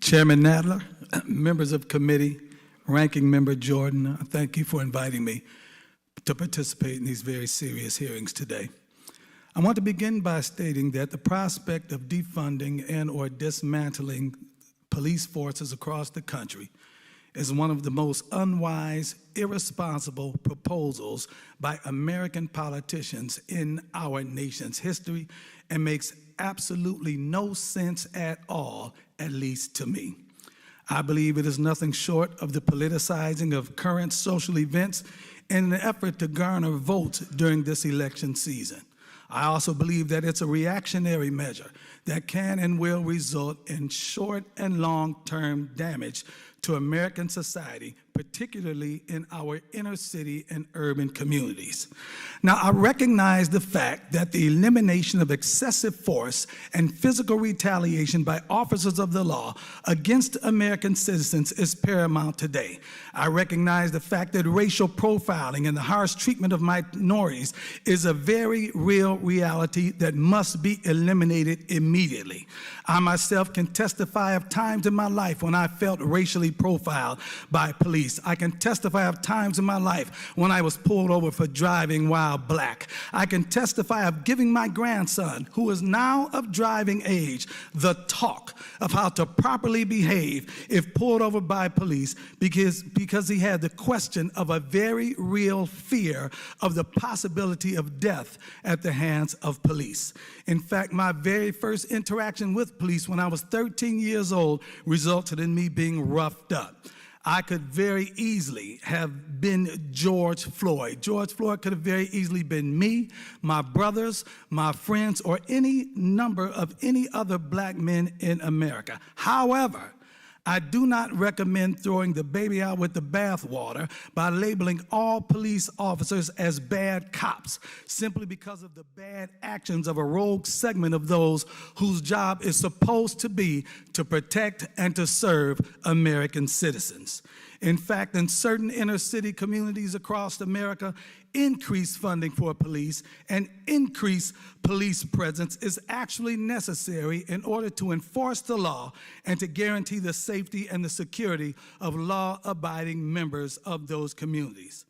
Chairman Nadler, members of committee, Ranking Member Jordan, thank you for inviting me to participate in these very serious hearings today. I want to begin by stating that the prospect of defunding and or dismantling police forces across the country is one of the most unwise, irresponsible proposals by American politicians in our nation's history and makes absolutely no sense at all, at least to me. I believe it is nothing short of the politicizing of current social events in an effort to garner votes during this election season. I also believe that it's a reactionary measure that can and will result in short and long-term damage to American society, particularly in our inner city and urban communities. Now, I recognize the fact that the elimination of excessive force and physical retaliation by officers of the law against American citizens is paramount today. I recognize the fact that racial profiling and the harsh treatment of minorities is a very real reality that must be eliminated immediately. I myself can testify of times in my life when I felt racially profiled by police. I can testify of times in my life when I was pulled over for driving while black. I can testify of giving my grandson, who is now of driving age, the talk of how to properly behave if pulled over by police because he had the question of a very real fear of the possibility of death at the hands of police. In fact, my very first interaction with police when I was 13 years old resulted in me being roughed up. I could very easily have been George Floyd. George Floyd could have very easily been me, my brothers, my friends, or any number of any other black men in America. However, I do not recommend throwing the baby out with the bathwater by labeling all police officers as bad cops simply because of the bad actions of a rogue segment of those whose job is supposed to be to protect and to serve American citizens. In fact, in certain inner city communities across America, increased funding for police and increased police presence is actually necessary in order to enforce the law and to guarantee the safety and the security of law-abiding members of those communities.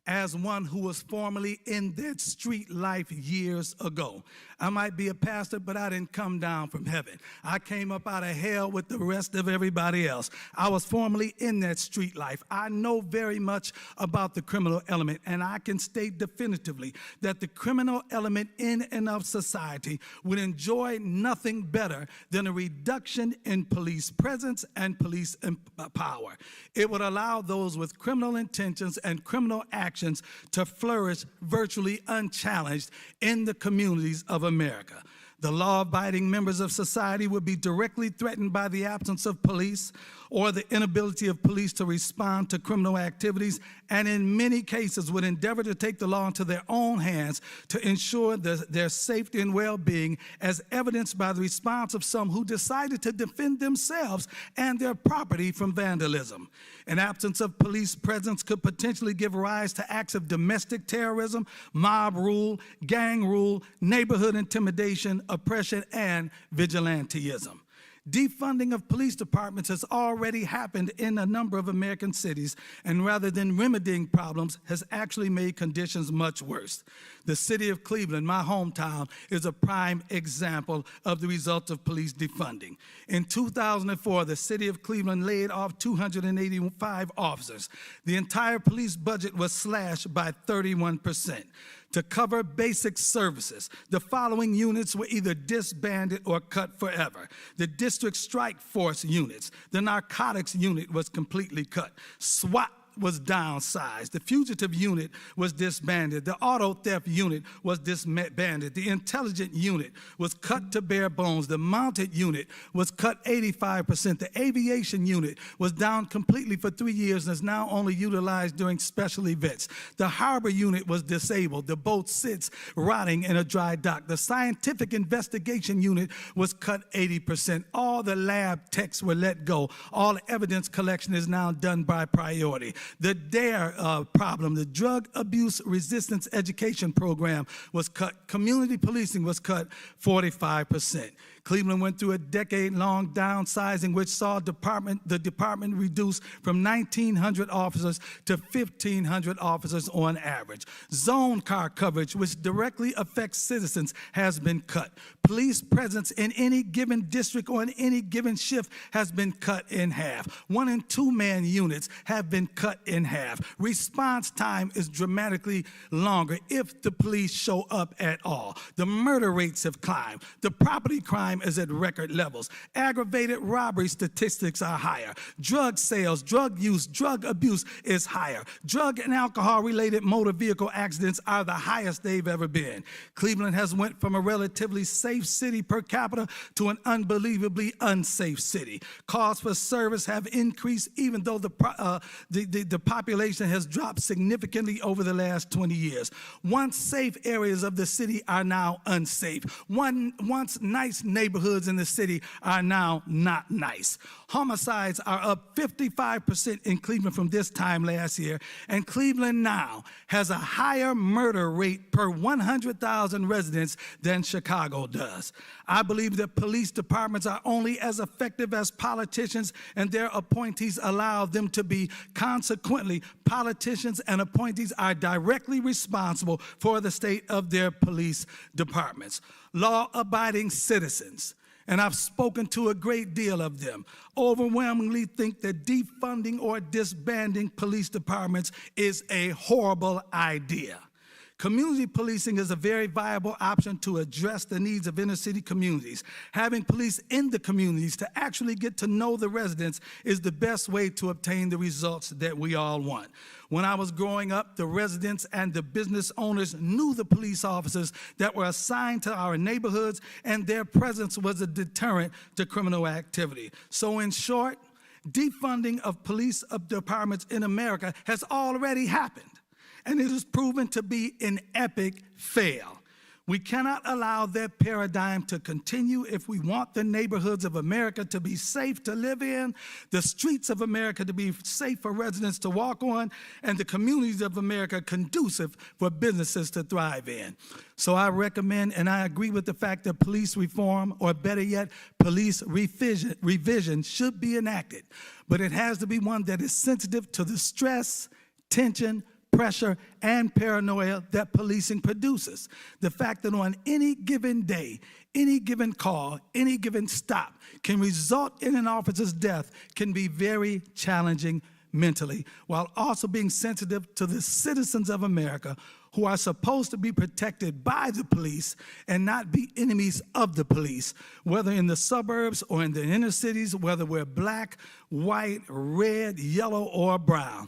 As one who was formerly in that street life years ago, I might be a pastor, but I didn't come down from heaven. I came up out of hell with the rest of everybody else. I was formerly in that street life. I know very much about the criminal element, and I can state definitively that the criminal element in and of society would enjoy nothing better than a reduction in police presence and police power. It would allow those with criminal intentions and criminal actions to flourish virtually unchallenged in the communities of America. The law-abiding members of society would be directly threatened by the absence of police or the inability of police to respond to criminal activities, and in many cases would endeavor to take the law into their own hands to ensure their safety and well-being, as evidenced by the response of some who decided to defend themselves and their property from vandalism. An absence of police presence could potentially give rise to acts of domestic terrorism, mob rule, gang rule, neighborhood intimidation, oppression, and vigilantism. Defunding of police departments has already happened in a number of American cities, and rather than remedying problems, has actually made conditions much worse. The city of Cleveland, my hometown, is a prime example of the result of police defunding. In 2004, the city of Cleveland laid off 285 officers. The entire police budget was slashed by 31%. To cover basic services, the following units were either disbanded or cut forever. The district strike force units, the narcotics unit was completely cut. SWAT was downsized. The fugitive unit was disbanded. The auto theft unit was disbanded. The intelligence unit was cut to bare bones. The mounted unit was cut 85%. The aviation unit was down completely for 3 years and is now only utilized during special events. The harbor unit was disabled. The boat sits rotting in a dry dock. The scientific investigation unit was cut 80%. All the lab techs were let go. All evidence collection is now done by priority. The DARE problem, the Drug Abuse Resistance Education Program, was cut. Community policing was cut 45%. Cleveland went through a decade-long downsizing, which saw the department reduced from 1,900 officers to 1,500 officers on average. Zone car coverage, which directly affects citizens, has been cut. Police presence in any given district or in any given shift has been cut in half. 1- and 2-man units have been cut in half. Response time is dramatically longer if the police show up at all. The murder rates have climbed. The property crime is at record levels. Aggravated robbery statistics are higher. Drug sales, drug use, drug abuse is higher. Drug and alcohol-related motor vehicle accidents are the highest they've ever been. Cleveland has went from a relatively safe city per capita to an unbelievably unsafe city. Calls for service have increased even though the population has dropped significantly over the last 20 years. Once safe areas of the city are now unsafe. Once nice neighborhoods in the city are now not nice. Homicides are up 55% in Cleveland from this time last year, and Cleveland now has a higher murder rate per 100,000 residents than Chicago does. I believe that police departments are only as effective as politicians and their appointees allow them to be. Consequently, politicians and appointees are directly responsible for the state of their police departments. Law-abiding citizens, and I've spoken to a great deal of them, overwhelmingly think that defunding or disbanding police departments is a horrible idea. Community policing is a very viable option to address the needs of inner-city communities. Having police in the communities to actually get to know the residents is the best way to obtain the results that we all want. When I was growing up, the residents and the business owners knew the police officers that were assigned to our neighborhoods, and their presence was a deterrent to criminal activity. So in short, defunding of police departments in America has already happened, and it is proven to be an epic fail. We cannot allow that paradigm to continue if we want the neighborhoods of America to be safe to live in, the streets of America to be safe for residents to walk on, and the communities of America conducive for businesses to thrive in. So I recommend and I agree with the fact that police reform, or better yet, police revision should be enacted. But it has to be one that is sensitive to the stress, tension, pressure, and paranoia that policing produces. The fact that on any given day, any given call, any given stop can result in an officer's death can be very challenging mentally, while also being sensitive to the citizens of America who are supposed to be protected by the police and not be enemies of the police, whether in the suburbs or in the inner cities, whether we're black, white, red, yellow, or brown.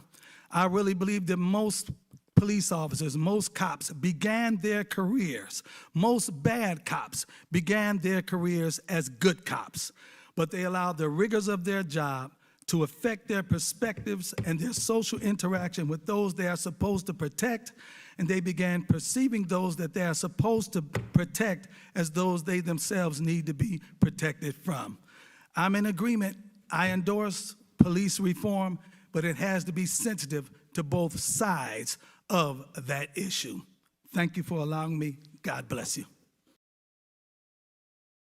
I really believe that most police officers, most cops began their careers, most bad cops began their careers as good cops, but they allowed the rigors of their job to affect their perspectives and their social interaction with those they are supposed to protect, and they began perceiving those that they are supposed to protect as those they themselves need to be protected from. I'm in agreement. I endorse police reform, but it has to be sensitive to both sides of that issue. Thank you for allowing me. God bless you.